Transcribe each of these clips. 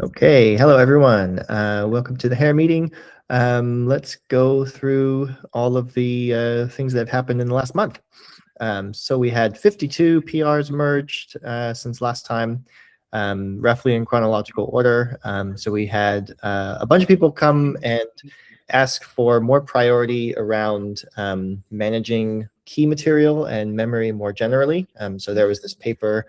Okay, hello everyone. Welcome to the HEIR meeting. Let's go through all of the things that have happened in the last month. So we had 52 PRs merged since last time, roughly in chronological order. So we had a bunch of people come and ask for more priority around managing key material and memory more generally. So there was this paper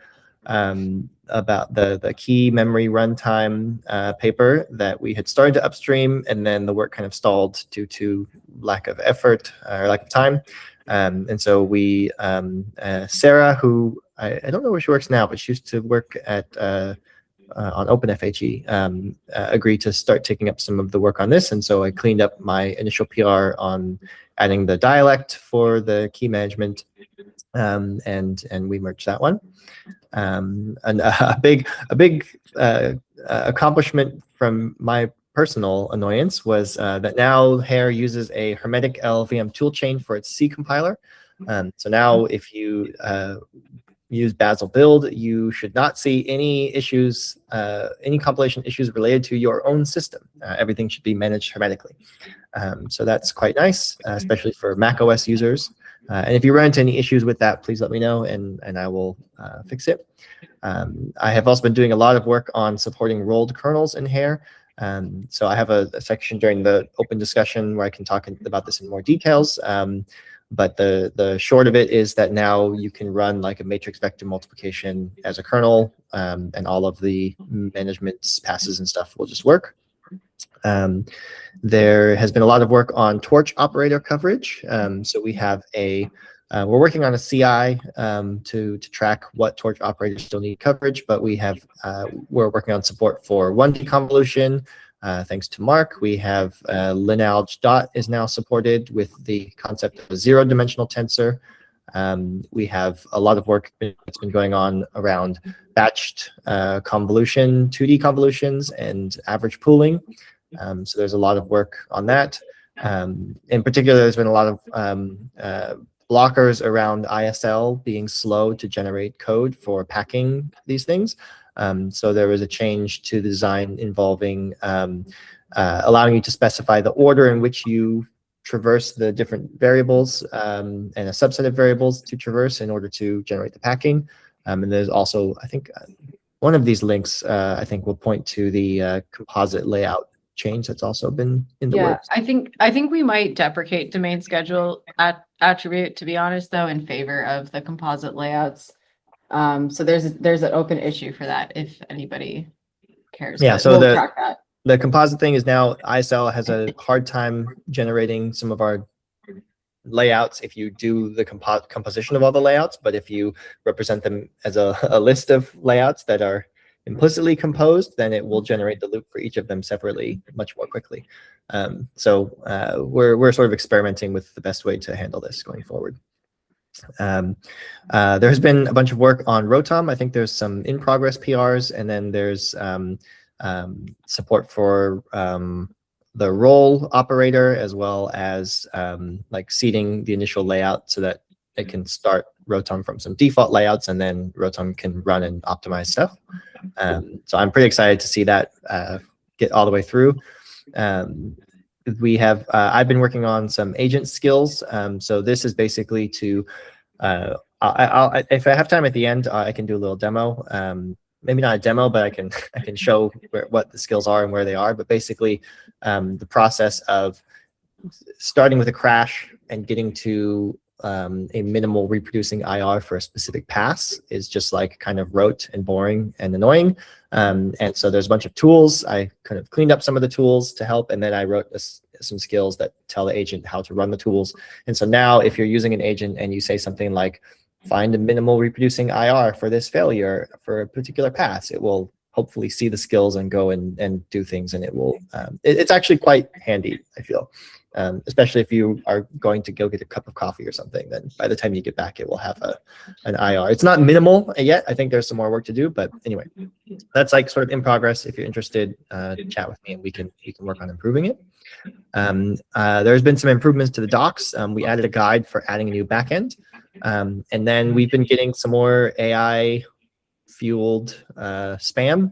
about the key memory runtime paper that we had started to upstream, and then the work kind of stalled due to lack of effort or lack of time. And so we, Sarah, who I don't know where she works now, but she used to work at on OpenFHE, agreed to start taking up some of the work on this. And so I cleaned up my initial PR on adding the dialect for the key management, and we merged that one. And a big accomplishment from my personal annoyance was that now HEIR uses a hermetic LLVM toolchain for its C compiler. So now if you use Bazel build, you should not see any issues, any compilation issues related to your own system. Everything should be managed hermetically. So that's quite nice, especially for macOS users. And if you run into any issues with that, please let me know, and I will fix it. I have also been doing a lot of work on supporting rolled kernels in HEIR. So I have a section during the open discussion where I can talk about this in more details. But the short of it is that now you can run like a matrix vector multiplication as a kernel, and all of the management passes and stuff will just work. There has been a lot of work on torch operator coverage. So we have we're working on a CI to track what torch operators still need coverage, but we're working on support for 1D convolution. Thanks to Mark, we have linalg dot is now supported with the concept of a zero-dimensional tensor. We have a lot of work that's been going on around batched convolution, 2D convolutions, and average pooling. So there's a lot of work on that. In particular, there's been a lot of blockers around ISL being slow to generate code for packing these things. So there was a change to the design involving allowing you to specify the order in which you traverse the different variables and a subset of variables to traverse in order to generate the packing. And there's also, I think, one of these links, I think, will point to the composite layout change that's also been in the works. I think we might deprecate domain schedule attribute, to be honest, though, in favor of the composite layouts. So there's an open issue for that if anybody cares. Yeah, so we'll track that. The composite thing is now ISL has a hard time generating some of our layouts if you do the composition of all the layouts, but if you represent them as a list of layouts that are implicitly composed, then it will generate the loop for each of them separately much more quickly. So we're sort of experimenting with the best way to handle this going forward. There has been a bunch of work on Rotom. I think there's some in-progress PRs, and then there's support for the roll operator, as well as like seeding the initial layout so that it can start Rotom from some default layouts, and then Rotom can run and optimize stuff. So I'm pretty excited to see that get all the way through. We have I've been working on some agent skills. So this is basically to if I have time at the end, I can do a little demo. Maybe not a demo, but I can show what the skills are and where they are. But basically, the process of starting with a crash and getting to a minimal reproducing IR for a specific pass is just like kind of rote and boring and annoying. And so there's a bunch of tools. I kind of cleaned up some of the tools to help, and then I wrote some skills that tell the agent how to run the tools. And so now if you're using an agent and you say something like, find a minimal reproducing IR for this failure for a particular pass, it will hopefully see the skills and go and do things, and it will, it's actually quite handy, I feel. Especially if you are going to go get a cup of coffee or something, then by the time you get back, it will have an IR. It's not minimal yet. I think there's some more work to do, but anyway, that's like sort of in progress. If you're interested, chat with me and we can work on improving it. There's been some improvements to the docs. We added a guide for adding a new backend. And then we've been getting some more AI fueled spam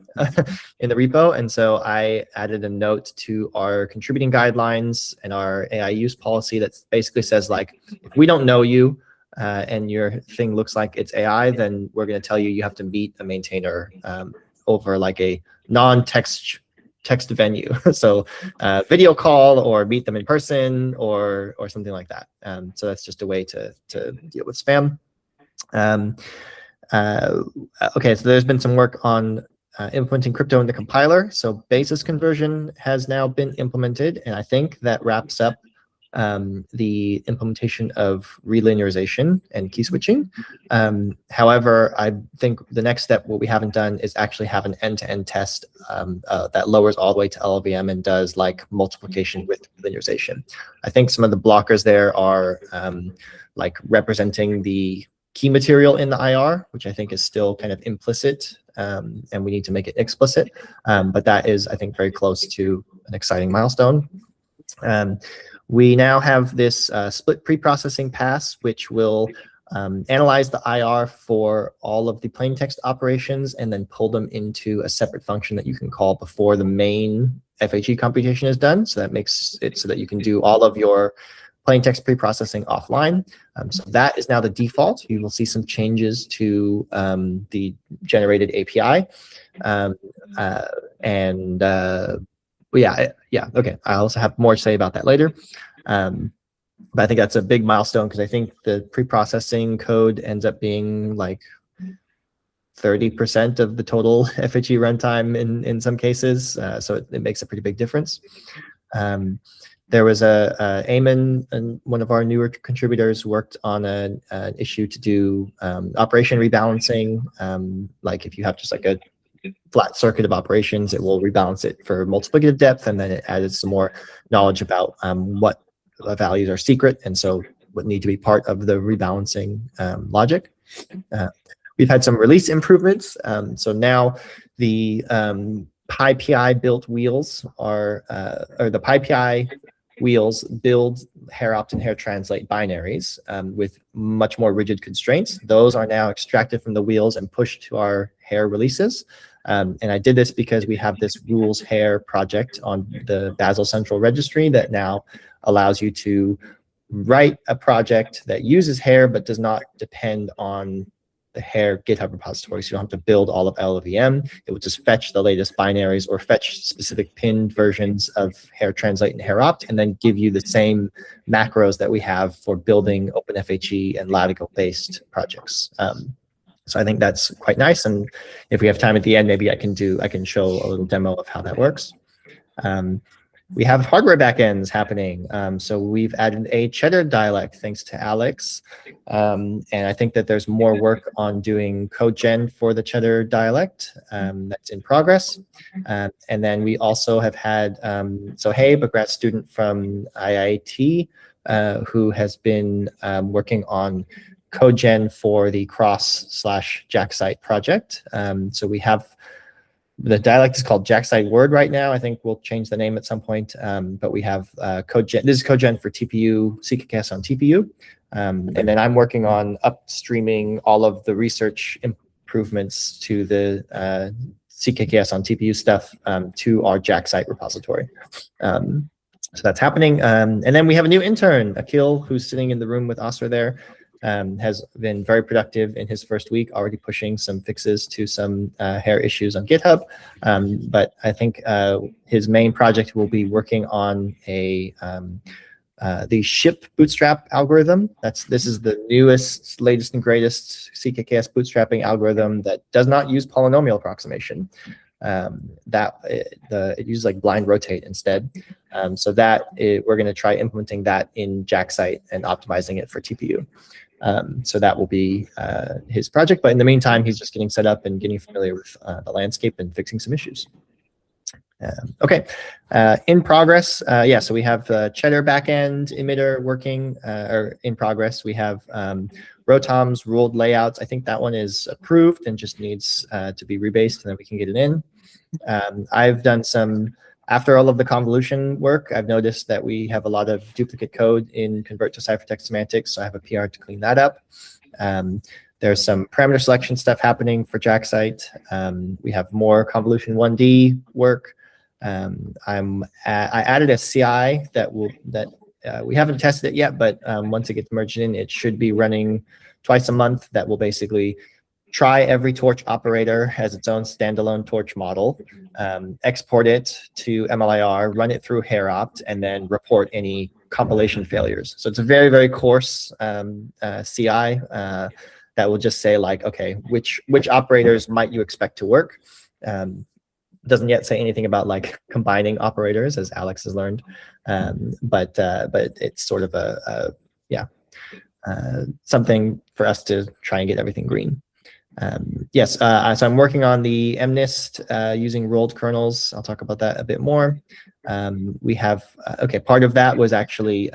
in the repo. And so I added a note to our contributing guidelines and our AI use policy that basically says, like, if we don't know you and your thing looks like it's AI, then we're going to tell you you have to meet a maintainer over like a non-text venue. So video call or meet them in person or something like that. So that's just a way to deal with spam. Okay, so there's been some work on implementing crypto in the compiler. So basis conversion has now been implemented, and I think that wraps up the implementation of relinearization and key switching. However, I think the next step, what we haven't done, is actually have an end-to-end test that lowers all the way to LLVM and does like multiplication with linearization. I think some of the blockers there are like representing the key material in the IR, which I think is still kind of implicit, and we need to make it explicit. But that is, I think, very close to an exciting milestone. We now have this split preprocessing pass, which will analyze the IR for all of the plain text operations and then pull them into a separate function that you can call before the main FHE computation is done. So that makes it so that you can do all of your plain text preprocessing offline. So that is now the default. You will see some changes to the generated API. Okay. I also have more to say about that later. But I think that's a big milestone because I think the preprocessing code ends up being like 30% of the total FHE runtime in some cases. So it makes a pretty big difference. There was Eamon, and one of our newer contributors, worked on an issue to do operation rebalancing. Like if you have just like a flat circuit of operations, it will rebalance it for multiplicative depth, and then it added some more knowledge about what values are secret and so what need to be part of the rebalancing logic. We've had some release improvements. So now the PyPI built wheels are, or the PyPI wheels build HEIR opt and HEIR translate binaries with much more rigid constraints. Those are now extracted from the wheels and pushed to our HEIR releases. And I did this because we have this rules HEIR project on the Basel Central Registry that now allows you to write a project that uses HEIR but does not depend on the HEIR GitHub repository. So you don't have to build all of LLVM. It will just fetch the latest binaries or fetch specific pinned versions of HEIR translate and HEIR opt, and then give you the same macros that we have for building OpenFHE and Latigo-based projects. So I think that's quite nice. And if we have time at the end, maybe I can show a little demo of how that works. We have hardware backends happening. So we've added a Cheddar dialect thanks to Alex. And I think that there's more work on doing code gen for the Cheddar dialect that's in progress. And then we also have had, so Habe, a grad student from IIT, who has been working on code gen for the cross/JackSite project. So we have, the dialect is called JackSite Word right now. I think we'll change the name at some point. But we have code gen. This is code gen for TPU, CKKS on TPU. And then I'm working on upstreaming all of the research improvements to the CKKS on TPU stuff to our JackSite repository. So that's happening. And then we have a new intern, Akil, who's sitting in the room with Asra there. Has been very productive in his first week, already pushing some fixes to some HEIR issues on GitHub. But I think his main project will be working on the ship bootstrap algorithm. This is the newest, latest and greatest CKKS bootstrapping algorithm that does not use polynomial approximation. It uses like blind rotate instead. So we're going to try implementing that in JackSite and optimizing it for TPU. So that will be his project. But in the meantime, he's just getting set up and getting familiar with the landscape and fixing some issues. Okay, in progress. Yeah, so we have Cheddar backend emitter working, or in progress. We have Rotom's ruled layouts. I think that one is approved and just needs to be rebased, and then we can get it in. I've done some, after all of the convolution work, I've noticed that we have a lot of duplicate code in convert to ciphertext semantics, so I have a PR to clean that up. There's some parameter selection stuff happening for JackSite. We have more convolution 1D work. I added a CI that we haven't tested it yet, but once it gets merged in, it should be running twice a month. That will basically try every torch operator as its own standalone torch model, export it to MLIR, run it through HEIR, and then report any compilation failures. So it's a very, very coarse CI that will just say like, okay, which operators might you expect to work? Doesn't yet say anything about like combining operators, as Alex has learned, but it's sort of something for us to try and get everything green. Yes, so I'm working on the MNIST using rolled kernels. I'll talk about that a bit more. We have, part of that was actually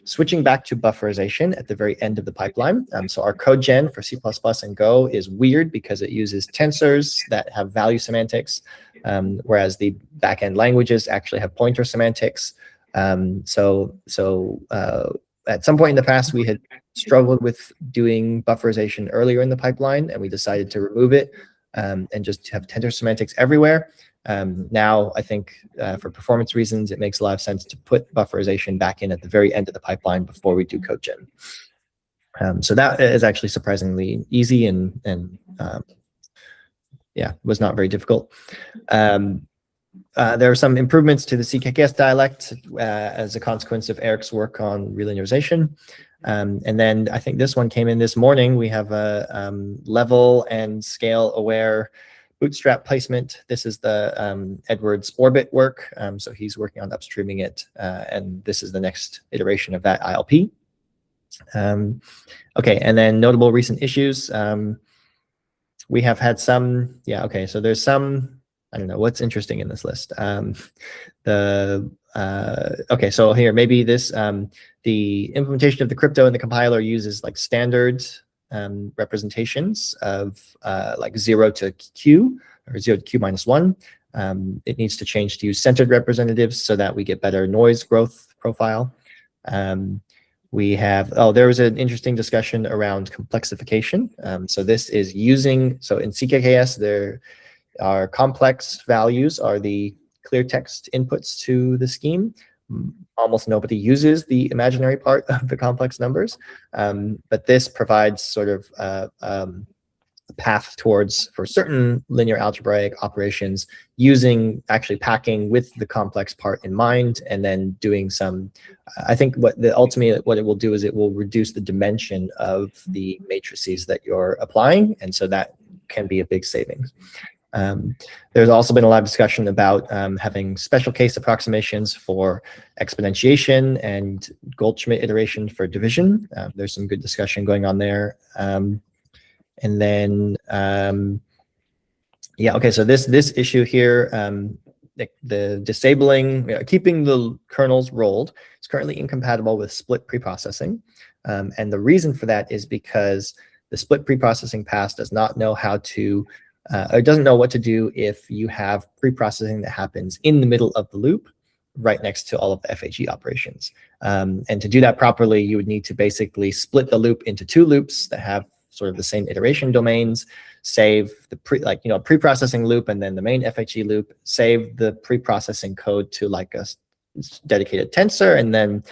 switching back to bufferization at the very end of the pipeline. So our code gen for C++ and Go is weird because it uses tensors that have value semantics, whereas the backend languages actually have pointer semantics. So at some point in the past, we had struggled with doing bufferization earlier in the pipeline, and we decided to remove it and just have tensor semantics everywhere. Now, I think for performance reasons, it makes a lot of sense to put bufferization back in at the very end of the pipeline before we do code gen. So that is actually surprisingly easy and was not very difficult. There are some improvements to the CKKS dialect as a consequence of Eric's work on relinearization. And then I think this one came in this morning. We have a level and scale aware bootstrap placement. This is the Edward's orbit work. So he's working on upstreaming it. And this is the next iteration of that ILP. Okay, and then notable recent issues. We have had some, so there's some, I don't know what's interesting in this list. Okay, so here, maybe this, the implementation of the crypto in the compiler uses like standard representations of like 0 to Q or 0 to Q minus 1. It needs to change to use centered representatives so that we get better noise growth profile. We have, there was an interesting discussion around complexification. So this is using, so in CKKS, there are complex values are the clear text inputs to the scheme. Almost nobody uses the imaginary part of the complex numbers, but this provides sort of a path towards, for certain linear algebraic operations, using actually packing with the complex part in mind, and then doing some, I think ultimately what it will do is it will reduce the dimension of the matrices that you're applying, and so that can be a big savings. There's also been a lot of discussion about having special case approximations for exponentiation and Goldschmidt iteration for division. There's some good discussion going on there. And then, okay, so this issue here, the disabling, keeping the kernels rolled is currently incompatible with split preprocessing. And the reason for that is because the split preprocessing pass does not know how to it doesn't know what to do if you have preprocessing that happens in the middle of the loop right next to all of the FHE operations. And to do that properly, you would need to basically split the loop into two loops that have sort of the same iteration domains, save the preprocessing loop and then the main FHE loop, save the preprocessing code to like a dedicated tensor, and then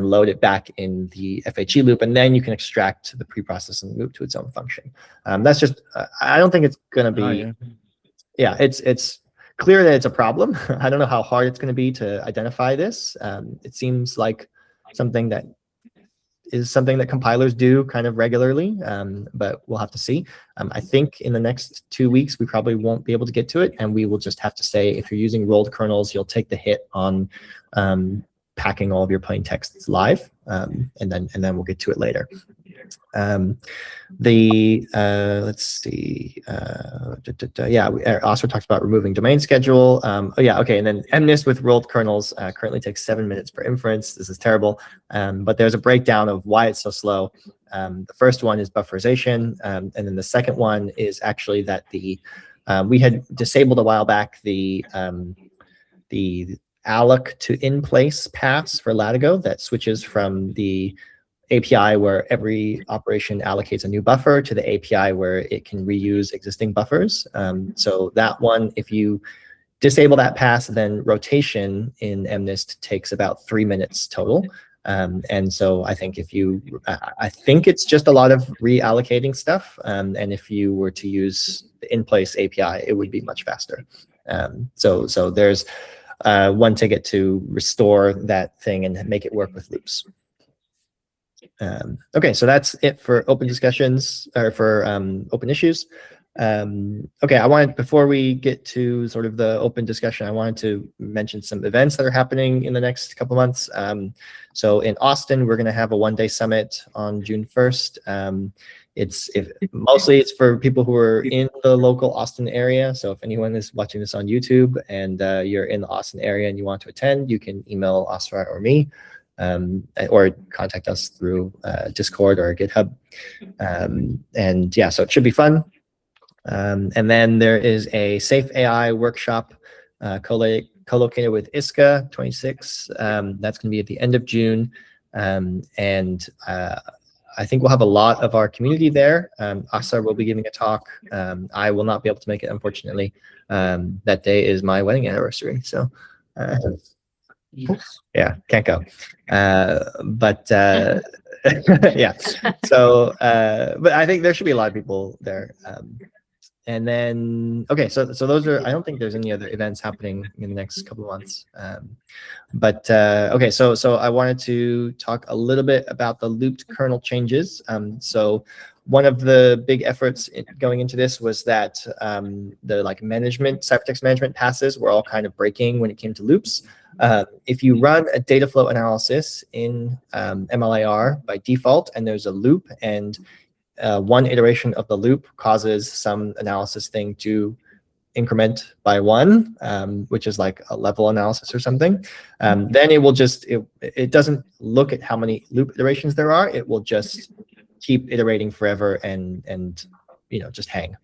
load it back in the FHE loop, and then you can extract the preprocessing loop to its own function. That's just, I don't think it's going to be, it's clear that it's a problem. I don't know how hard it's going to be to identify this. It seems like something that compilers do kind of regularly, but we'll have to see. I think in the next 2 weeks, we probably won't be able to get to it, and we will just have to say, if you're using rolled kernels, you'll take the hit on packing all of your plain texts live, and then we'll get to it later. Let's see. Also talks about removing domain schedule. And then MNIST with rolled kernels currently takes 7 minutes per inference. This is terrible, but there's a breakdown of why it's so slow. The first one is bufferization, and then the second one is actually that we had disabled a while back the alloc to in place paths for Latigo that switches from the API where every operation allocates a new buffer to the API where it can reuse existing buffers. So that one, if you disable that pass, then rotation in MNIST takes about 3 minutes total. And so I think I think it's just a lot of reallocating stuff. And if you were to use the in-place API, it would be much faster. So there's one ticket to restore that thing and make it work with loops. Okay, so that's it for open discussions, or for open issues. Okay, before we get to sort of the open discussion, I wanted to mention some events that are happening in the next couple months. So in Austin, we're going to have a one-day summit on June 1st. Mostly it's for people who are in the local Austin area. So if anyone is watching this on YouTube and you're in the Austin area and you want to attend, you can email Asra or me, or contact us through Discord or GitHub. And yeah, so it should be fun. And then there is a Safe AI workshop co-located with ISCA 26. That's going to be at the end of June. And I think we'll have a lot of our community there. Asar will be giving a talk. I will not be able to make it, unfortunately. That day is my wedding anniversary. So yeah, can't go. But yeah, so but I think there should be a lot of people there. And then, okay, so those are, I don't think there's any other events happening in the next couple of months. But okay, so I wanted to talk a little bit about the looped kernel changes. So one of the big efforts going into this was that the ciphertext management passes were all kind of breaking when it came to loops. If you run a data flow analysis in MLIR by default, and there's a loop, and one iteration of the loop causes some analysis thing to increment by 1, which is like a level analysis or something, then it will just, it doesn't look at how many loop iterations there are. It will just keep iterating forever and just hang.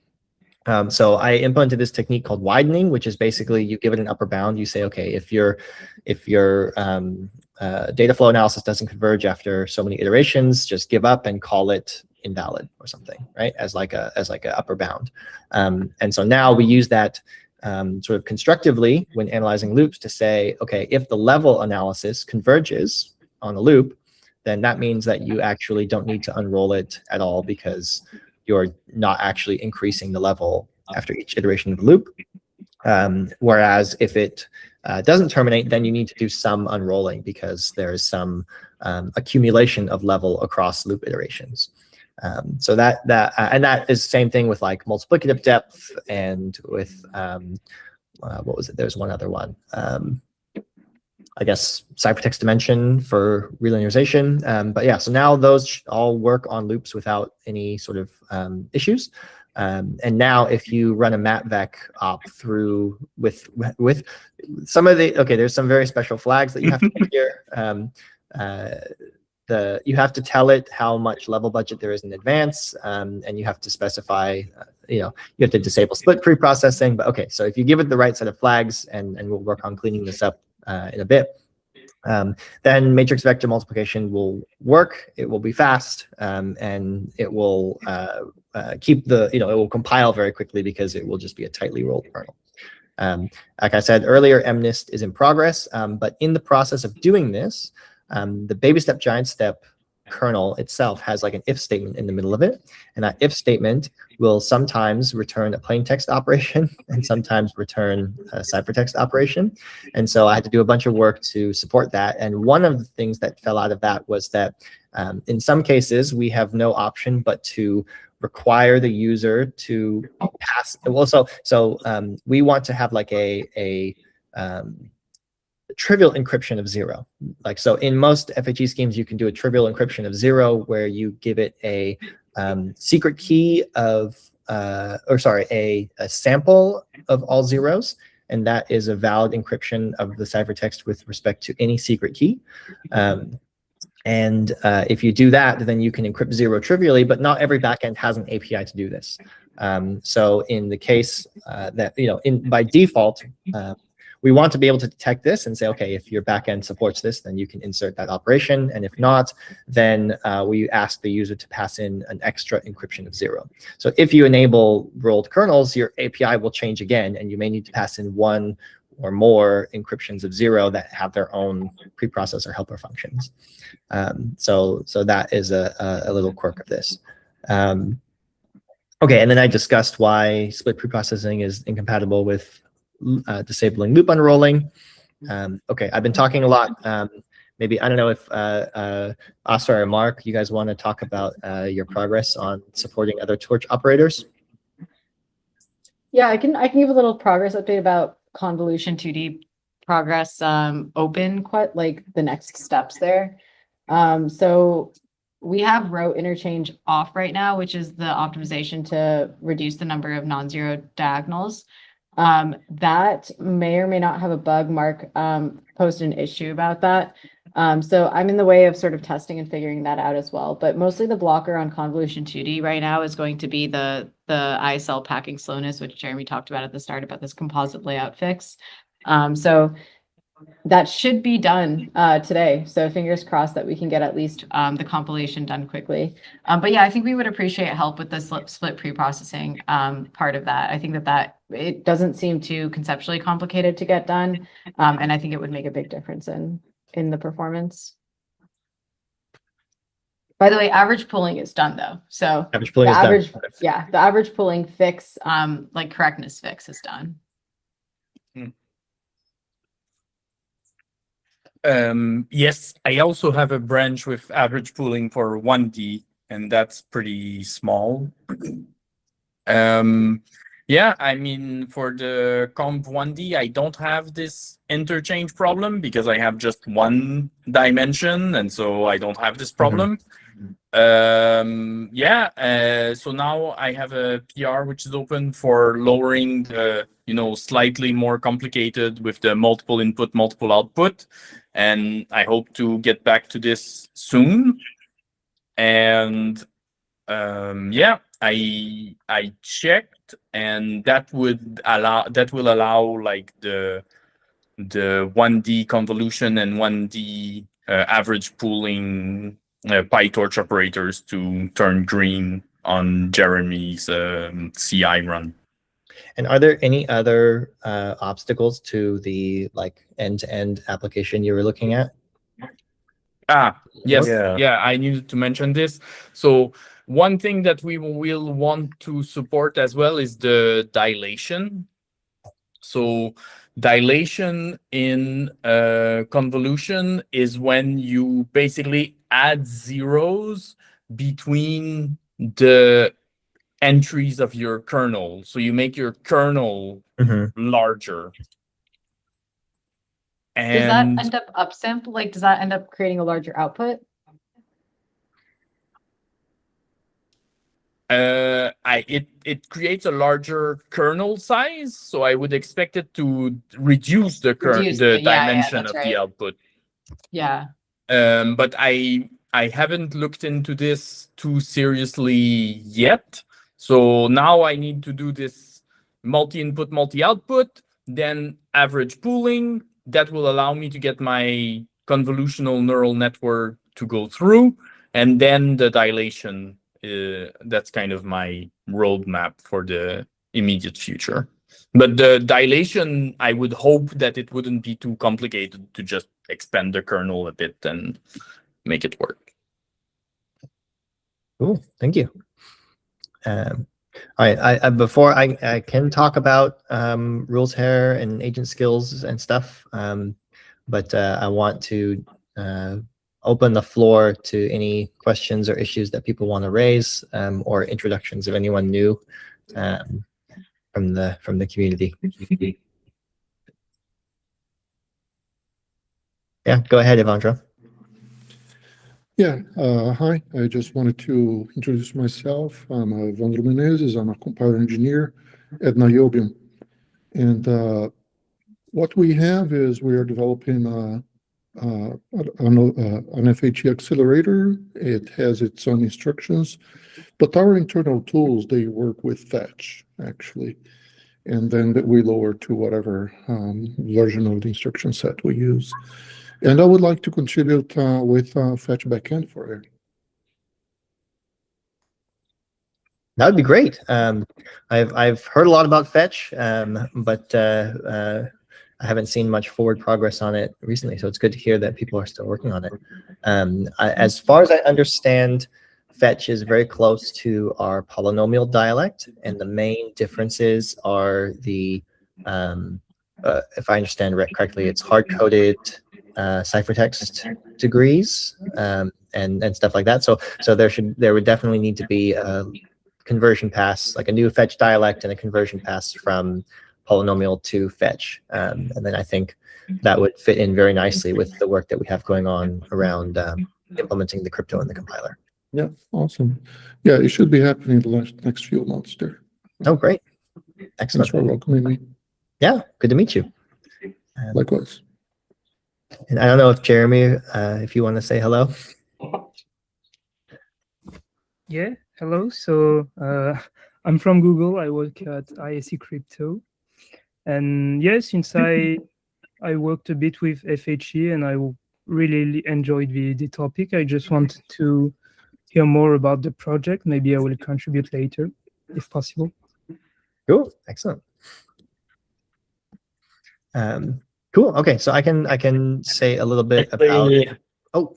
So I implemented this technique called widening, which is basically you give it an upper bound. You say, okay, if your data flow analysis doesn't converge after so many iterations, just give up and call it invalid or something, right? As like a upper bound. And so now we use that sort of constructively when analyzing loops to say, okay, if the level analysis converges on a loop, then that means that you actually don't need to unroll it at all, because you're not actually increasing the level after each iteration of the loop. Whereas if it doesn't terminate, then you need to do some unrolling, because there's some accumulation of level across loop iterations. So that is the same thing with like multiplicative depth, and with what was it? There's one other one. I guess ciphertext dimension for relinearization. But yeah, so now those all work on loops without any sort of issues. And now if you run a mapvec op through with some of the, okay, there's some very special flags that you have to put here. You have to tell it how much level budget there is in advance, and you have to specify, you have to disable split pre-processing. But okay, so if you give it the right set of flags, and we'll work on cleaning this up in a bit, then matrix vector multiplication will work. It will be fast, and it will keep the, it will compile very quickly, because it will just be a tightly rolled kernel. Like I said earlier, MNIST is in progress, but in the process of doing this, the baby step giant step kernel itself has like an if statement in the middle of it, and that if statement will sometimes return a plain text operation and sometimes return a ciphertext operation. And so I had to do a bunch of work to support that. And one of the things that fell out of that was that in some cases we have no option but to require the user to pass. Well, so we want to have like a trivial encryption of 0. Like, so in most FHE schemes, you can do a trivial encryption of 0, where you give it a secret key of, a sample of all zeros, and that is a valid encryption of the ciphertext with respect to any secret key. And if you do that, then you can encrypt 0 trivially, but not every backend has an API to do this. So in the case that, by default, we want to be able to detect this and say, okay, if your backend supports this, then you can insert that operation. And if not, then we ask the user to pass in an extra encryption of 0. So if you enable rolled kernels, your API will change again, and you may need to pass in one or more encryptions of 0 that have their own preprocessor helper functions. So that is a little quirk of this. Okay, and then I discussed why split preprocessing is incompatible with disabling loop unrolling. Okay, I've been talking a lot. Maybe, I don't know if Asa or Mark, you guys want to talk about your progress on supporting other torch operators? Yeah, I can give a little progress update about convolution 2D progress open, quite like the next steps there. So we have row interchange off right now, which is the optimization to reduce the number of non-zero diagonals. That may or may not have a bug. Mark posted an issue about that. So I'm in the way of sort of testing and figuring that out as well. But mostly the blocker on convolution 2D right now is going to be the ISL packing slowness, which Jeremy talked about at the start about this composite layout fix. So that should be done today. So fingers crossed that we can get at least the compilation done quickly. But yeah, I think we would appreciate help with the split preprocessing part of that. I think that it doesn't seem too conceptually complicated to get done. And I think it would make a big difference in the performance. By the way, average pooling is done though. So average pooling is done. Yeah, the average pooling fix, like correctness fix is done. Yes, I also have a branch with average pooling for 1D, and that's pretty small. Yeah, I mean, for the comp 1D, I don't have this interchange problem because I have just one dimension, and so I don't have this problem. Yeah, so now I have a PR which is open for lowering the, slightly more complicated with the multiple input, multiple output. And I hope to get back to this soon. And yeah, I checked, and that will allow like the 1D convolution and 1D average pooling PyTorch operators to turn green on Jeremy's CI run. And are there any other obstacles to the end-to-end application you were looking at? Yes, yeah, I needed to mention this. So one thing that we will want to support as well is the dilation. So dilation in convolution is when you basically add zeros between the entries of your kernel. So you make your kernel larger. And does that end up upsample? Like, does that end up creating a larger output? It creates a larger kernel size, so I would expect it to reduce the dimension of the output. Yeah. But I haven't looked into this too seriously yet. So now I need to do this multi-input, multi-output, then average pooling. That will allow me to get my convolutional neural network to go through, and then the dilation. That's kind of my roadmap for the immediate future. But the dilation, I would hope that it wouldn't be too complicated to just expand the kernel a bit and make it work. Cool, thank you. All right, before I can talk about rules HEIR and agent skills and stuff, but I want to open the floor to any questions or issues that people want to raise, or introductions of anyone new from the community. Yeah, go ahead, Evandro. Yeah, hi. I just wanted to introduce myself. I'm Evandro Menezes. I'm a compiler engineer at Niobium. And what we have is we are developing an FHE accelerator. It has its own instructions, but our internal tools, they work with fetch, actually. and then we lower to whatever version of the instruction set we use. And I would like to contribute with fetch backend for it. That would be great. I've heard a lot about fetch, but I haven't seen much forward progress on it recently. So it's good to hear that people are still working on it. As far as I understand, fetch is very close to our polynomial dialect, and the main differences are the, if I understand correctly, it's hard-coded ciphertext degrees and stuff like that. So there would definitely need to be a conversion pass, like a new fetch dialect and a conversion pass from polynomial to fetch. And then I think that would fit in very nicely with the work that we have going on around implementing the crypto in the compiler. Yeah, awesome. Yeah, it should be happening the next few months there. Oh, great. Thanks Excellent. for welcoming me. Yeah, good to meet you. Likewise. And I don't know if Jeremy, if you want to say hello. Yeah, hello. So I'm from Google. I work at ISE Crypto. And yeah, since I worked a bit with FHE and I really enjoyed the topic, I just wanted to hear more about the project. Maybe I will contribute later, if possible. Cool, excellent. Cool. Okay, so I can say a little bit about. Oh,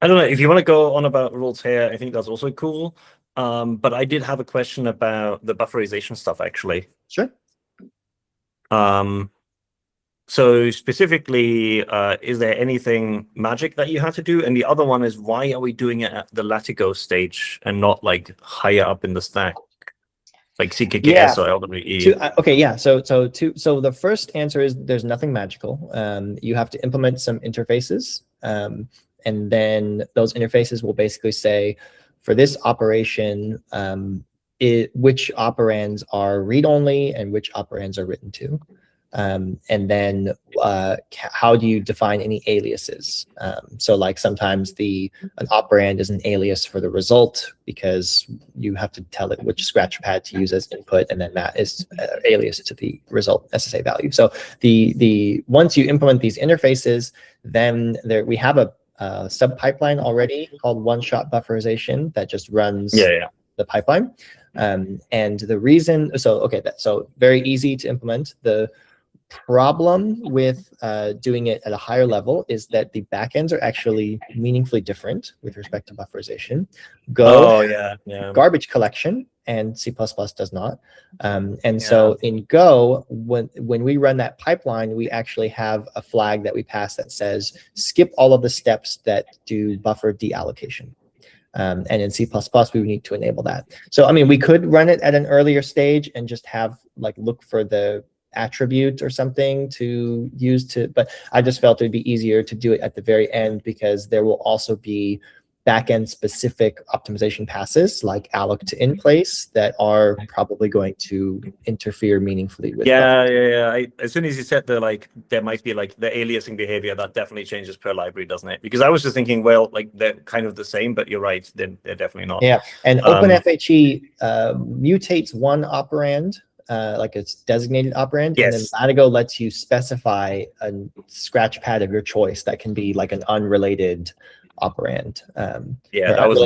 I don't know if you want to go on about rules here. I think that's also cool. But I did have a question about the bufferization stuff, actually. sure. So specifically, is there anything magic that you had to do? And the other one is, why are we doing it at the Latigo stage and not like higher up in the stack, like CKKS Yeah. or LWE? Okay, yeah. So the first answer is there's nothing magical. You have to implement some interfaces, and then those interfaces will basically say, for this operation, which operands are read-only and which operands are written to. And then how do you define any aliases? So like sometimes an operand is an alias for the result because you have to tell it which scratch pad to use as input, and then that is alias to the result SSA value. So once you implement these interfaces, then we have a sub pipeline already called one-shot bufferization that just runs the pipeline. And the reason, so very easy to implement. The problem with doing it at a higher level is that the backends are actually meaningfully different with respect to bufferization. Go garbage collection, and C++ does not. So in Go, when we run that pipeline, we actually have a flag that we pass that says skip all of the steps that do buffer deallocation. And in C++, we would need to enable that. So, I mean, we could run it at an earlier stage and just have look for the attribute or something to use but I just felt it'd be easier to do it at the very end, because there will also be backend specific optimization passes like alloc to in place that are probably going to interfere meaningfully with As soon as you said there might be the aliasing behavior, that definitely changes per library, doesn't it? Because I was just thinking, well, they're kind of the same, but you're right, they're definitely not. Yeah, and OpenFHE mutates one operand, like its designated operand, and then Latigo lets you specify a scratch pad of your choice that can be like an unrelated operand. That was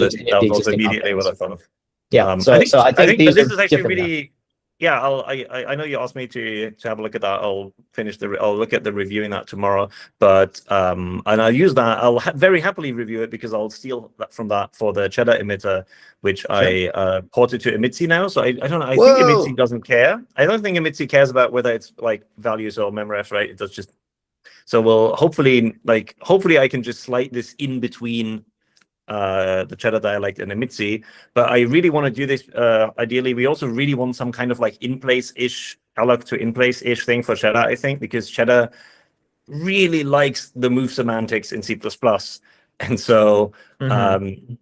also immediately what I thought of. Yeah, I think this is actually really. Yeah, I know you asked me to have a look at that. I'll look at the reviewing that tomorrow. But and I'll use that. I'll very happily review it, because I'll steal that from that for the cheddar emitter, which I ported to emitsi now. So I don't know. I think emitsi doesn't care. I don't think emitsi cares about whether it's values or memref, right? It does just. So we'll hopefully I can just slide this in between the cheddar dialect and emitsi, but I really want to do this. Ideally, we also really want some kind of in-place-ish, alloc to in-place-ish thing for cheddar, I think, because cheddar really likes the move semantics in C++. And so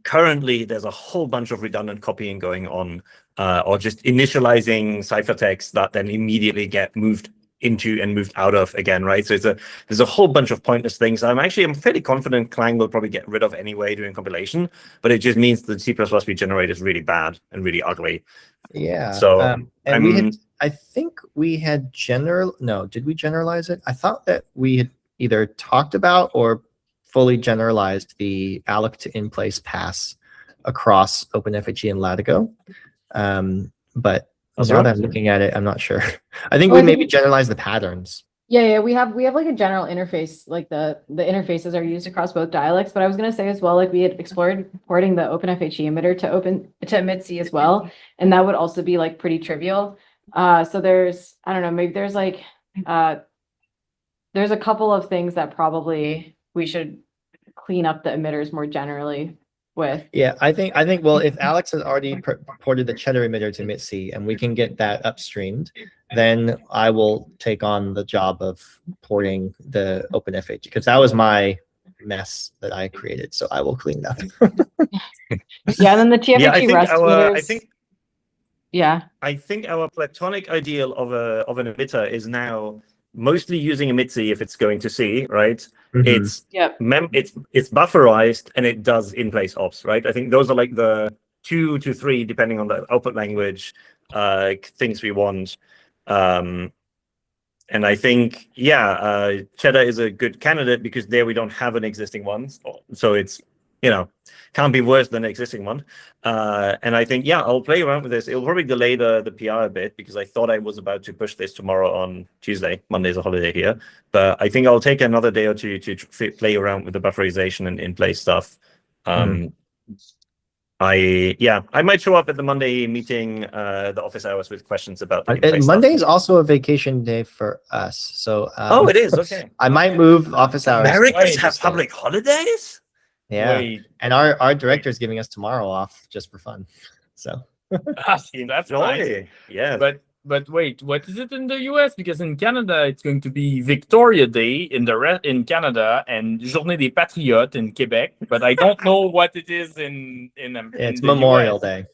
currently there's a whole bunch of redundant copying going on, or just initializing ciphertext that then immediately get moved into and moved out of again, right? So there's a whole bunch of pointless things. I'm fairly confident Clang will probably get rid of anyway during compilation, but it just means the C++ we generate is really bad and really ugly. Yeah. So I I think we had did we generalize it? I thought that we had either talked about or fully generalized the alloc to in-place pass across OpenFHE and Latigo. But That's now right. that I'm looking at it, I'm not sure. I think Oh, we I think- maybe generalized the patterns. Yeah, we have like a general interface, like the interfaces are used across both dialects. But I was gonna say as well, like we had explored porting the OpenFHE emitter to emit C as well, and that would also be like pretty trivial. So there's, I don't know, maybe there's like there's a couple of things that probably we should clean up the emitters more generally with. Yeah, I think well, if Alex has already ported the cheddar emitter to emit C and we can get that upstreamed, then I will take on the job of porting the OpenFHE because that was my mess that I created. So I will clean that up. Yeah, and then the TFHE Yeah, I think rest emitters. Yeah. I think our platonic ideal of an emitter is now mostly using emitc if it's going to C, right? It's Yep. It's bufferized and it does in-place ops, right? I think those are like the 2 to 3, depending on the output language, things we want. And I think, Cheddar is a good candidate because there we don't have an existing one. So it's, can't be worse than an existing one. And I think, I'll play around with this. It'll probably delay the PR a bit because I thought I was about to push this tomorrow on Tuesday. Monday's a holiday here. But I think I'll take another day or two to play around with the bufferization and in-place stuff. I might show up at the Monday meeting, the office hours with questions about the in-place Monday stuff. is also a vacation day for us. So Oh, it is. Okay. I might move office hours. Americans have public holidays? Yeah. Wait. And our director is giving us tomorrow off just for fun. So That's nice. Enjoy. Yeah. But wait, what is it in the US? Because in Canada, it's going to be Victoria Day in Canada and Journée des Patriotes in Quebec. But I don't know what it is in it's the Memorial US. Day.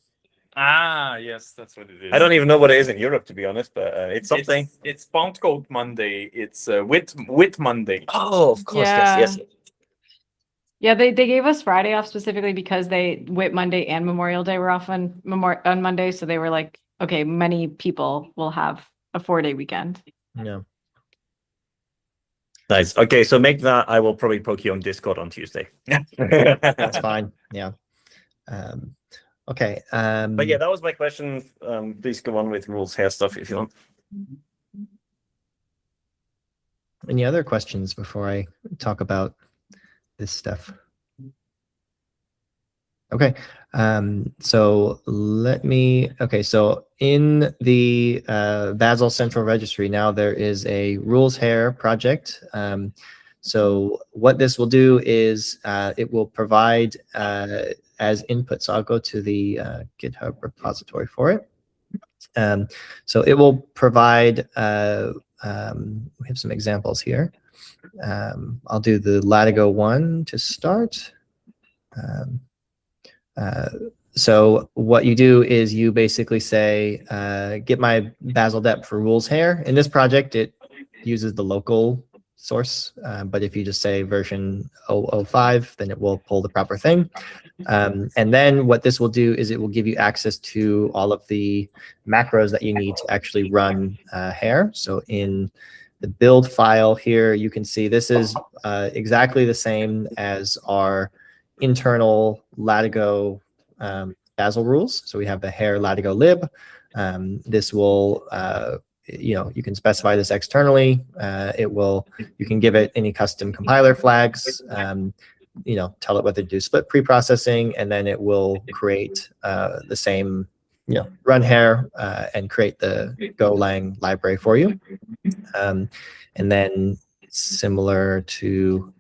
Ah, yes, that's what it is. I don't even know what it is in Europe, to be honest, but it's something. It's Pentecote Monday. It's Whit Monday. Oh, of course. Yeah. Yes. Yeah, they gave us Friday off specifically because Whit Monday and Memorial Day were off on Monday. So they were like, okay, many people will have a 4-day weekend. Yeah. Nice. Okay, so make that. I will probably poke you on Discord on Tuesday. That's fine. Yeah. Okay. But yeah, that was my question. Please go on with rules HEIR stuff if you want. Any other questions before I talk about this stuff? Okay. So so in the Basel Central Registry, now there is a rules HEIR project. So what this will do is it will provide as input. So I'll go to the GitHub repository for it. So it will provide, we have some examples here. I'll do the Latigo one to start. So what you do is you basically say, get my Basel dep for rules HEIR. In this project, it uses the local source, but if you just say version 005, then it will pull the proper thing. And then what this will do is it will give you access to all of the macros that you need to actually run HEIR. So in the build file here, you can see this is exactly the same as our internal Latigo Basel rules. So we have the HEIR Latigo lib. This will, you can specify this externally. You can give it any custom compiler flags, tell it whether to do split pre-processing, and then it will create the same, run HEIR and create the Golang library for you. And then similar to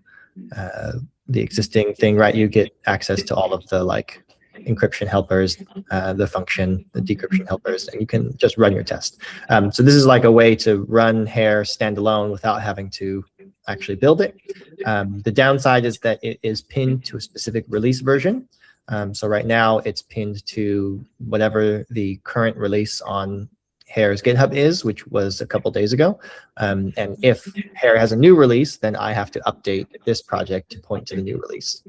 the existing thing, right? You get access to all of the encryption helpers, the function, the decryption helpers, and you can just run your test. So this is like a way to run HEIR standalone without having to actually build it. The downside is that it is pinned to a specific release version. So right now it's pinned to whatever the current release on HEIR's GitHub is, which was a couple days ago. And if HEIR has a new release, then I have to update this project to point to the new release.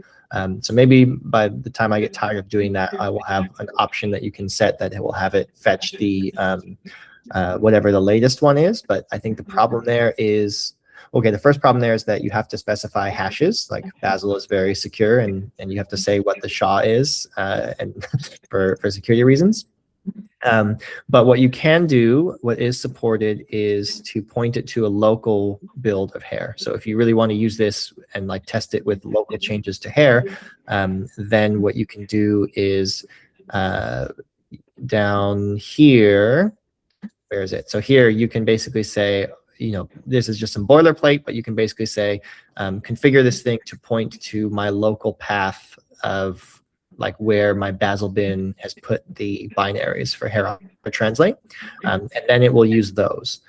So maybe by the time I get tired of doing that, I will have an option that you can set that will have it fetch the whatever the latest one is. But I think the problem there is, okay, the first problem there is that you have to specify hashes. Like Bazel is very secure, and you have to say what the SHA is, and for security reasons. But what you can do, what is supported, is to point it to a local build of HEIR. So if you really want to use this and like test it with local changes to HEIR, then what you can do is down here, where is it? So here you can basically say, you know, this is just some boilerplate, but you can basically say, configure this thing to point to my local path of like where my Bazel bin has put the binaries for HEIR translate, and then it will use those.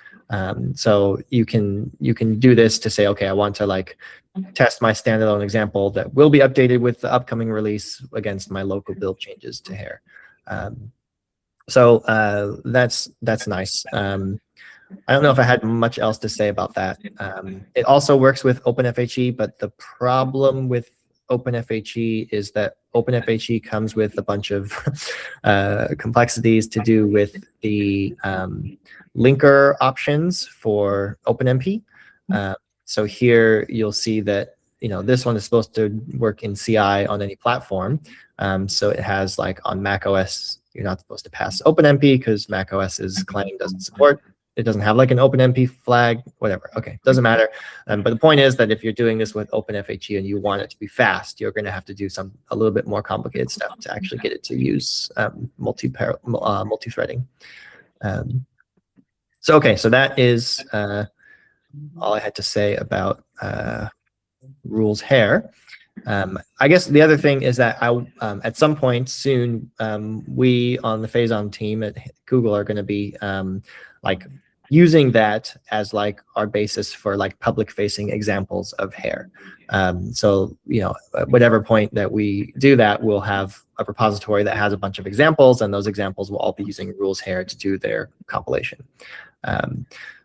So you can do this to say, okay, I want to like test my standalone example that will be updated with the upcoming release against my local build changes to HEIR. So that's nice. I don't know if I had much else to say about that. It also works with OpenFHE, but the problem with OpenFHE is that OpenFHE comes with a bunch of complexities to do with the linker options for OpenMP. So here you'll see that, you know, this one is supposed to work in CI on any platform. So it has like on Mac OS, you're not supposed to pass OpenMP because Mac OS's claim doesn't support. It doesn't have like an OpenMP flag, whatever. Okay, doesn't matter. But the point is that if you're doing this with OpenFHE and you want it to be fast, you're going to have to do a little bit more complicated stuff to actually get it to use multi-threading. So okay, so that is all I had to say about rules HEIR. I guess the other thing is that at some point soon, we on the Phazon team at Google are going to be like using that as like our basis for like public facing examples of HEIR. So, you know, at whatever point that we do that, we'll have a repository that has a bunch of examples, and those examples will all be using rules HEIR to do their compilation.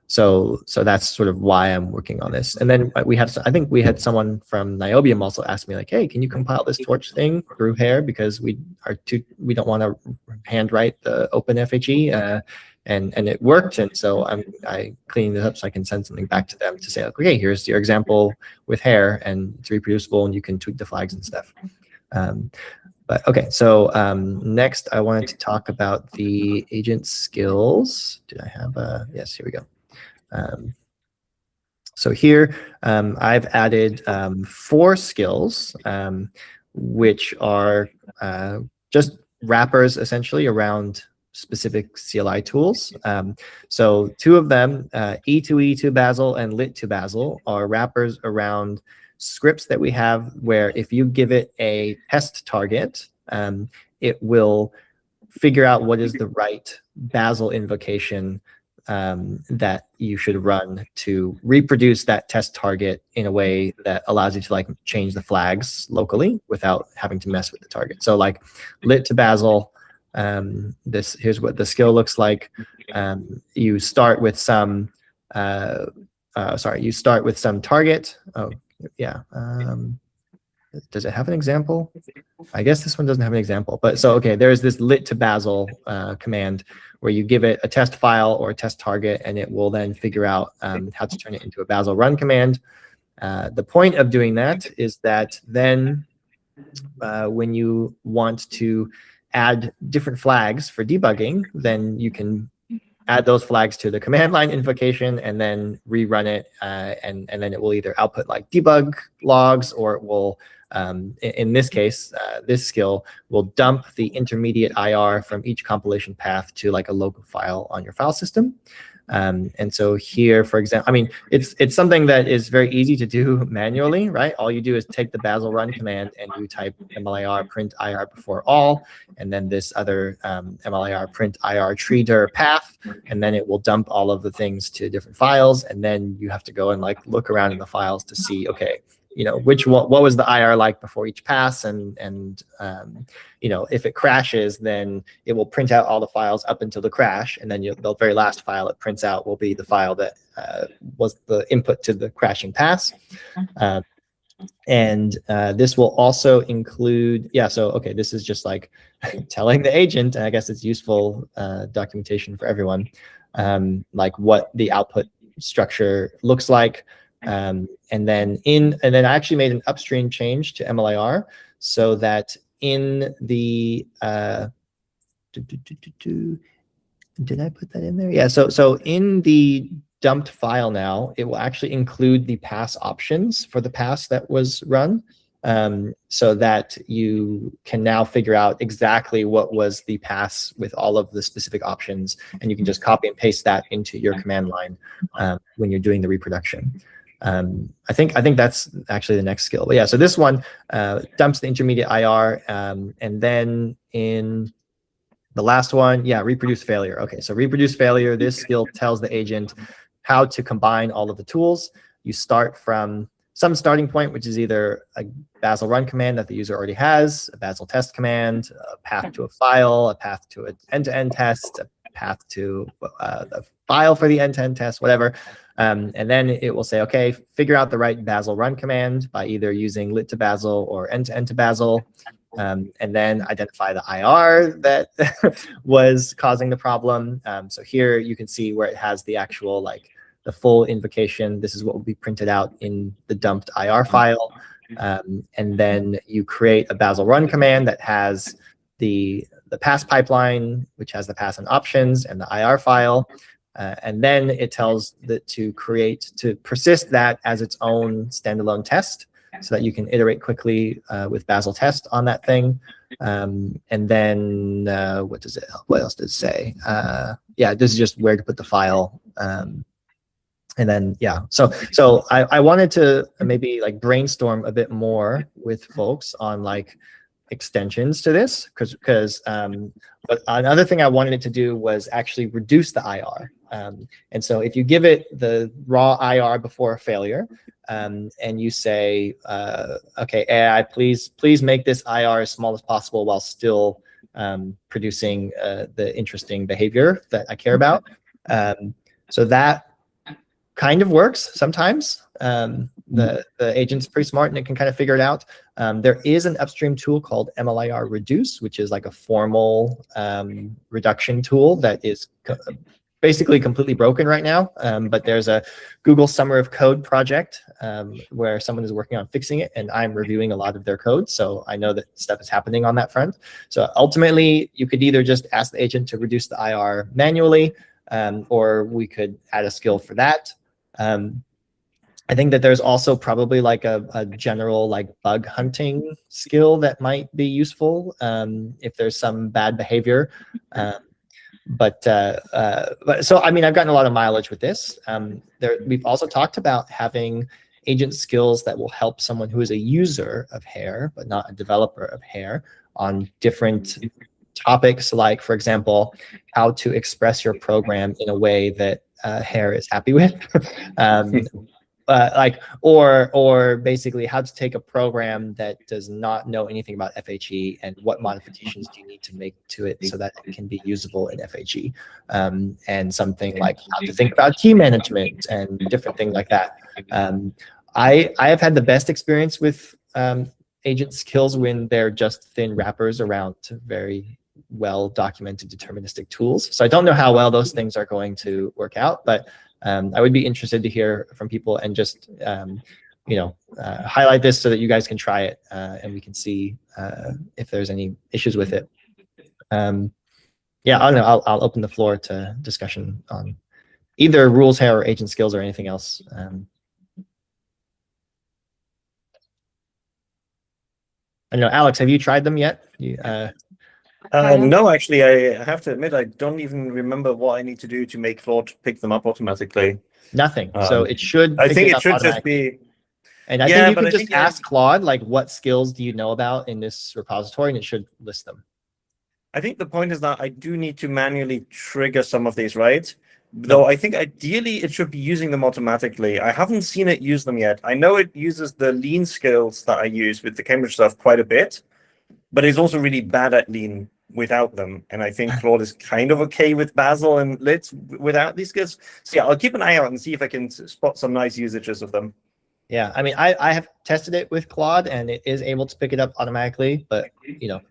So that's sort of why I'm working on this. And then I think we had someone from Niobium also ask me like, hey, can you compile this torch thing through HEIR, because we don't want to handwrite the OpenFHE, and it worked. And so I cleaning this up so I can send something back to them to say, like, okay, here's your example with HEIR, and it's reproducible, and you can tweak the flags and stuff. But okay, so next I wanted to talk about the agent skills. Did I have yes, here we go. So here I've added 4 skills, which are just wrappers essentially around specific CLI tools. So 2 of them, E2E to Bazel and Lit to Bazel, are wrappers around scripts that we have where if you give it a test target, it will figure out what is the right Bazel invocation that you should run to reproduce that test target in a way that allows you to like change the flags locally without having to mess with the target. So like Lit to Bazel, here's what the skill looks like. You start with some target. Oh yeah. Does it have an example? I guess this one doesn't have an example, but so, okay, there's this Lit to Bazel command where you give it a test file or a test target, and it will then figure out how to turn it into a Bazel run command. The point of doing that is that then when you want to add different flags for debugging, then you can add those flags to the command line invocation and then rerun it, and then it will either output like debug logs, or it will, in this case, this skill will dump the intermediate IR from each compilation path to like a local file on your file system. And so here, for example, I mean, it's something that is very easy to do manually, right? All you do is take the Bazel run command and you type mlir print IR before all, and then this other mlir print IR treater path, and then it will dump all of the things to different files, and then you have to go and like look around in the files to see, okay, you know, what was the IR like before each pass, and you know, if it crashes, then it will print out all the files up until the crash, and then the very last file it prints out will be the file that was the input to the crashing pass. And this will also include, yeah, so okay, this is just like telling the agent, and I guess it's useful documentation for everyone. like what the output structure looks like. And then I actually made an upstream change to MLIR so that in the did I put that in there? Yeah. So in the dumped file now, it will actually include the pass options for the pass that was run, so that you can now figure out exactly what was the pass with all of the specific options, and you can just copy and paste that into your command line when you're doing the reproduction. I think that's actually the next skill. But yeah, so this one dumps the intermediate IR, and then in the last one, yeah, reproduce failure. Okay, so reproduce failure, this skill tells the agent how to combine all of the tools. You start from some starting point, which is either a Bazel run command that the user already has, a Bazel test command, a path to a file, a path to an end-to-end test, a path to the file for the end-to-end test, whatever. And then it will say, okay, figure out the right Bazel run command by either using lit to Bazel or end-to-end to Bazel. And then identify the IR that was causing the problem. So here you can see where it has the actual, like the full invocation. This is what will be printed out in the dumped IR file. And then you create a Bazel run command that has the pass pipeline, which has the pass and options and the IR file. And then it tells that to persist that as its own standalone test, so that you can iterate quickly with Bazel test on that thing. And then what else does it say? Yeah, this is just where to put the file. And then, yeah, so I wanted to maybe like brainstorm a bit more with folks on like extensions to this, because but another thing I wanted it to do was actually reduce the IR. And so if you give it the raw IR before a failure, and you say, okay, AI, please make this IR as small as possible while still producing the interesting behavior that I care about. So that kind of works sometimes. The agent's pretty smart and it can kind of figure it out. There is an upstream tool called MLIR reduce, which is like a formal reduction tool that is basically completely broken right now. But there's a Google Summer of Code project where someone is working on fixing it, and I'm reviewing a lot of their code. So I know that stuff is happening on that front. So ultimately, you could either just ask the agent to reduce the IR manually, or we could add a skill for that. I think that there's also probably like a general like bug hunting skill that might be useful if there's some bad behavior. But so, I mean, I've gotten a lot of mileage with this. We've also talked about having agent skills that will help someone who is a user of HEIR, but not a developer of HEIR, on different topics, like, for example, how to express your program in a way that HEIR is happy with. Or basically how to take a program that does not know anything about FHE and what modifications do you need to make to it so that it can be usable in FHE, and something like how to think about key management and different things like that. I have had the best experience with agent skills when they're just thin wrappers around very well documented deterministic tools. So I don't know how well those things are going to work out, but I would be interested to hear from people and just highlight this so that you guys can try it and we can see if there's any issues with it. Yeah, I don't know. I'll open the floor to discussion on either rules HEIR or agent skills or anything else. I don't know, Alex, have you tried them yet? No, actually, I have to admit, I don't even remember what I need to do to make Claude pick them up automatically. Nothing. So it should. I think it should just be. And I think you could just ask Claude, like, what skills do you know about in this repository, and it should list them. I think the point is that I do need to manually trigger some of these, right? Though I think ideally it should be using them automatically. I haven't seen it use them yet. I know it uses the lean skills that I use with the Cambridge stuff quite a bit, but it's also really bad at lean without them. And I think Claude is kind of okay with Bazel and Lit without these skills. So yeah, I'll keep an eye out and see if I can spot some nice usages of them. Yeah, I mean, I have tested it with Claude and it is able to pick it up automatically, but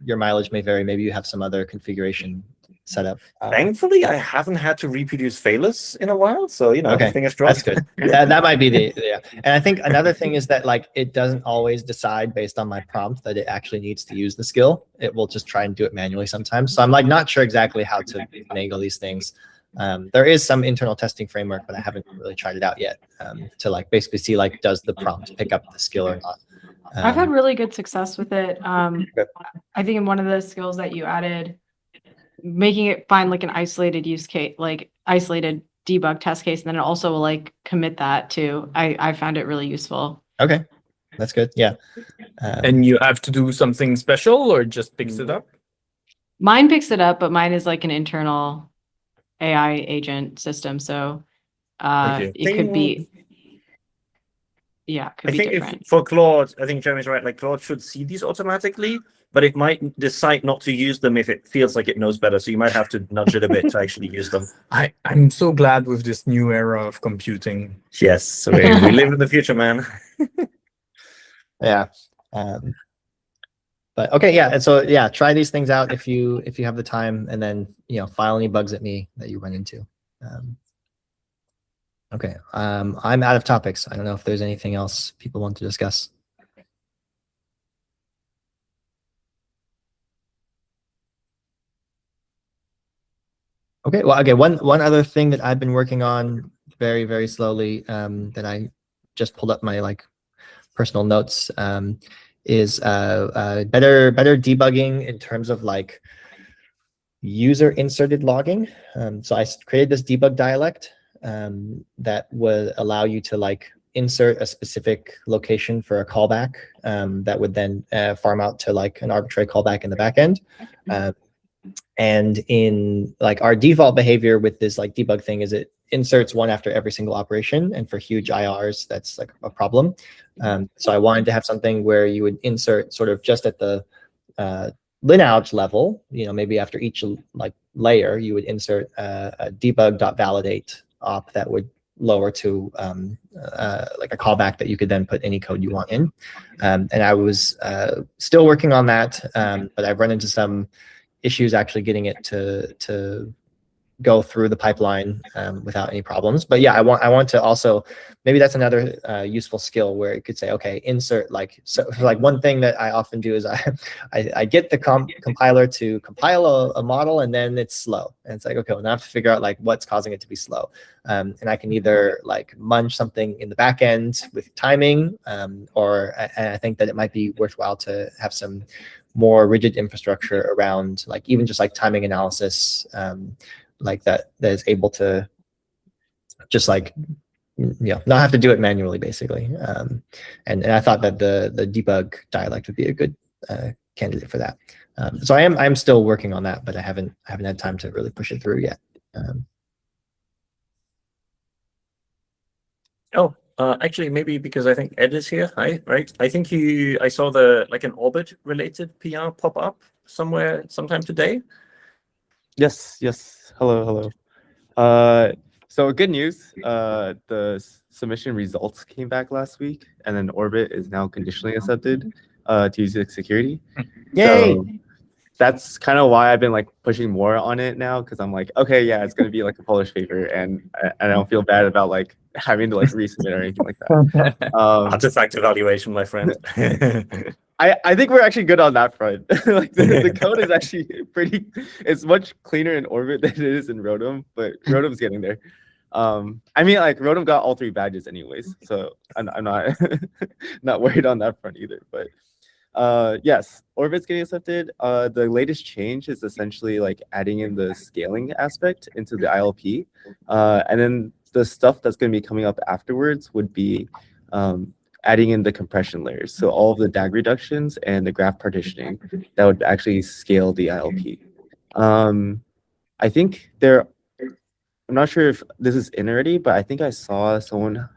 your mileage may vary. Maybe you have some other configuration setup. Thankfully, I haven't had to reproduce failures in a while, so Okay, fingers that's crossed. good. That might be yeah. And I think another thing is that like it doesn't always decide based on my prompt that it actually needs to use the skill. It will just try and do it manually sometimes. So I'm like not sure exactly how to finagle these things. There is some internal testing framework, but I haven't really tried it out yet to like basically see like does the prompt pick up the skill or not. I've had really good success with it. Okay. I think in one of the skills that you added, making it find like an isolated use case, like isolated debug test case, and then it also will like commit that too. I found it really useful. Okay, that's good. Yeah. And you have to do something special or just picks it up? Mine picks it up, but mine is like an internal AI agent system. So Okay. it could be, yeah, it could I be think different. if for Claude, I think Jeremy's right. Like Claude should see these automatically, but it might decide not to use them if it feels like it knows better. So you might have to nudge it a bit to actually use them. I'm so glad with this new era of computing. Yes, so we live in the future, man. Yeah. But okay, yeah. And so yeah, try these things out if you have the time, and then file any bugs at me that you run into. Okay. I'm out of topics. I don't know if there's anything else people want to discuss. Okay. Well, okay. One other thing that I've been working on very, very slowly that I just pulled up my like personal notes is better debugging in terms of like user inserted logging. So I created this debug dialect that would allow you to like insert a specific location for a callback that would then farm out to like an arbitrary callback in the back end. And in like our default behavior with this like debug thing is it inserts one after every single operation, and for huge IRs that's like a problem. So I wanted to have something where you would insert sort of just at the lineage level, maybe after each like layer you would insert a debug.validate op that would lower to like a callback that you could then put any code you want in. And I was still working on that, but I've run into some issues actually getting it to go through the pipeline without any problems. But yeah, I want to also, maybe that's another useful skill where it could say, okay, insert like, so like one thing that I often do is I get the compiler to compile a model and then it's slow. And it's like, okay, well, now I have to figure out like what's causing it to be slow. And I can either like munch something in the back end with timing, or I think that it might be worthwhile to have some more rigid infrastructure around like even just like timing analysis, like that is able to just like not have to do it manually basically. And I thought that the debug dialect would be a good candidate for that. So I'm still working on that, but I haven't had time to really push it through yet. Actually, maybe because I think Ed is here. Hi, right? I think I saw the like an orbit related PR pop up sometime today. Yes. Hello. So good news. The submission results came back last week, and then Orbit is now conditionally accepted to use security. Yay! So that's kind of why I've been like pushing more on it now, because I'm like, okay, yeah, it's gonna be like a published paper, and I don't feel bad about like having to like resubmit or anything like that. Artifact evaluation, my friend. I think we're actually good on that front. Like the code is actually it's much cleaner in Orbit than it is in Rotom, but Rotom's getting there. I mean, like Rotom got all 3 badges anyways, so I'm not not worried on that front either. But yes, Orbit's getting accepted. The latest change is essentially like adding in the scaling aspect into the ILP, and then the stuff that's going to be coming up afterwards would be adding in the compression layers. So all of the DAG reductions and the graph partitioning that would actually scale the ILP. I think I'm not sure if this is in already, but I think I saw someone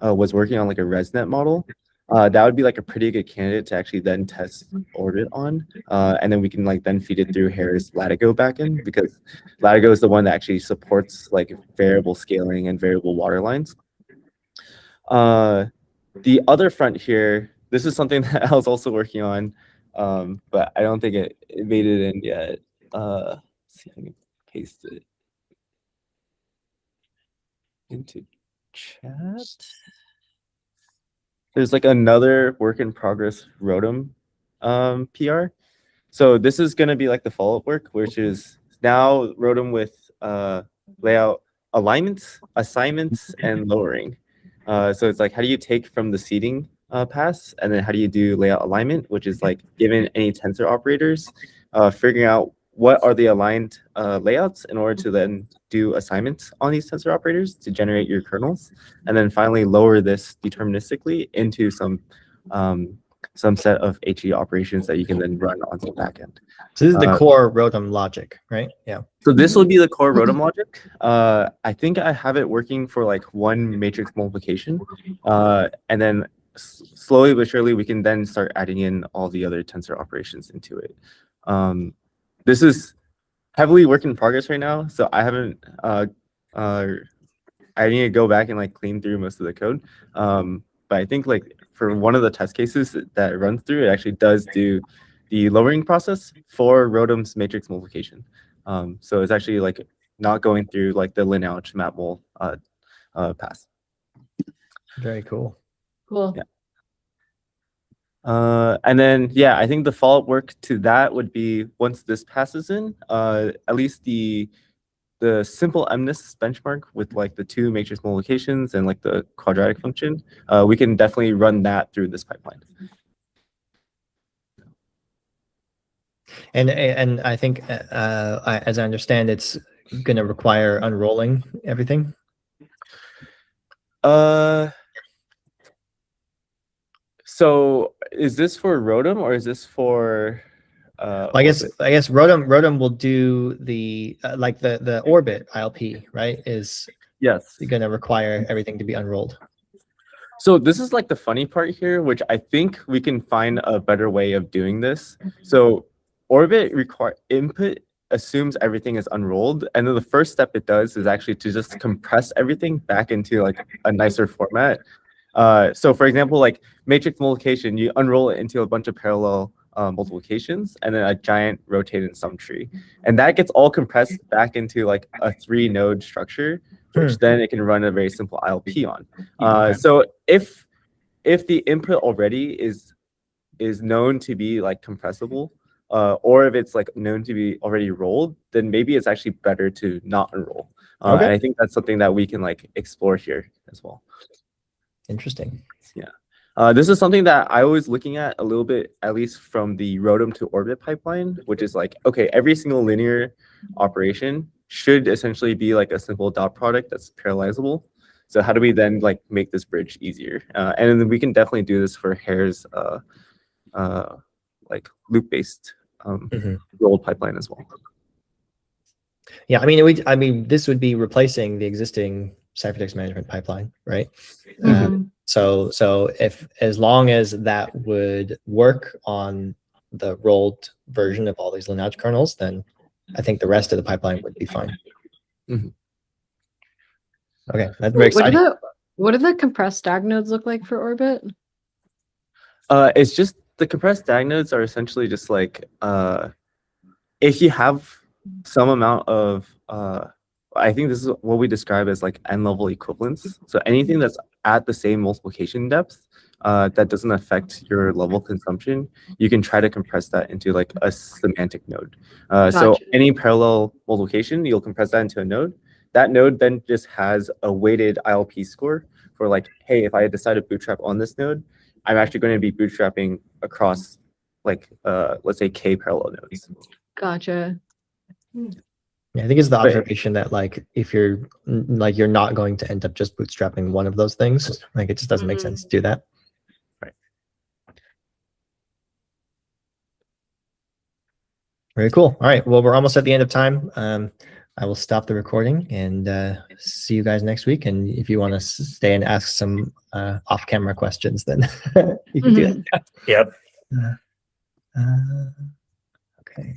was working on like a ResNet model. That would be like a pretty good candidate to actually then test Orbit on. And then we can like then feed it through HEIR's Latigo backend, because Latigo is the one that actually supports like variable scaling and variable water lines. The other front here, this is something that I was also working on, but I don't think it made it in yet. Let's see if I can paste it into chat. There's like another work in progress Rotom PR. So this is going to be like the follow-up work, which is now Rotom with layout alignments, assignments, and lowering. So it's like, how do you take from the seeding pass, and then how do you do layout alignment, which is like given any tensor operators, figuring out what are the aligned layouts in order to then do assignments on these tensor operators to generate your kernels, and then finally lower this deterministically into some set of HE operations that you can then run on the backend. So this is the core Rotom logic, right? Yeah. So this will be the core Rotom logic. I think I have it working for like one matrix multiplication, and then slowly but surely we can then start adding in all the other tensor operations into it. This is heavily work in progress right now, so I haven't. I need to go back and like clean through most of the code. But I think like for one of the test cases that it runs through, it actually does do the lowering process for Rotom's matrix multiplication. So it's actually like not going through like the lineage mapmul pass. Very cool. Cool. Yeah. And then, yeah, I think the follow-up work to that would be once this passes in, at least the simple MNIST benchmark with like the 2 matrix multiplications and like the quadratic function, we can definitely run that through this pipeline. And I think, as I understand, it's going to require unrolling everything. So is this for Rotom or is this for? Well, I guess Rotom will do the like the orbit ILP, right? Is Yes. going to require everything to be unrolled. So this is like the funny part here, which I think we can find a better way of doing this. So orbit input assumes everything is unrolled, and then the first step it does is actually to just compress everything back into like a nicer format. So for example, like matrix multiplication, you unroll it into a bunch of parallel multiplications and then a giant rotated sum tree, and that gets all compressed back into like a 3-node structure, which then it can run a very simple ILP on. So if the input already is known to be like compressible, or if it's like known to be already rolled, then maybe it's actually better to not unroll. And I think that's something that we can like explore here as well. Interesting. Yeah. This is something that I was looking at a little bit, at least from the Rotom to orbit pipeline, which is like, okay, every single linear operation should essentially be like a simple dot product that's parallelizable. So how do we then like make this bridge easier? And then we can definitely do this for HEIR's like loop-based rolled pipeline as well. Yeah, I mean, this would be replacing the existing ciphertext management pipeline, right? So if as long as that would work on the rolled version of all these lineage kernels, then I think the rest of the pipeline would be fine. Okay, that's very exciting. What do the compressed stag nodes look like for orbit? It's just the compressed DAG nodes are essentially just like if you have some amount of I think this is what we describe as like n-level equivalence. So anything that's at the same multiplication depth that doesn't affect your level consumption, you can try to compress that into like a semantic node. So any parallel multiplication, you'll compress that into a node. That node then just has a weighted ILP score for like, hey, if I decide to bootstrap on this node, I'm actually going to be bootstrapping across like, let's say K parallel nodes. Gotcha. Yeah, I think it's the observation that like if you're not going to end up just bootstrapping one of those things. Like it just doesn't make sense to do that. Right. Very cool. All right. Well, we're almost at the end of time. I will stop the recording and see you guys next week. And if you want to stay and ask some off-camera questions, then you can do that. Yep. Okay.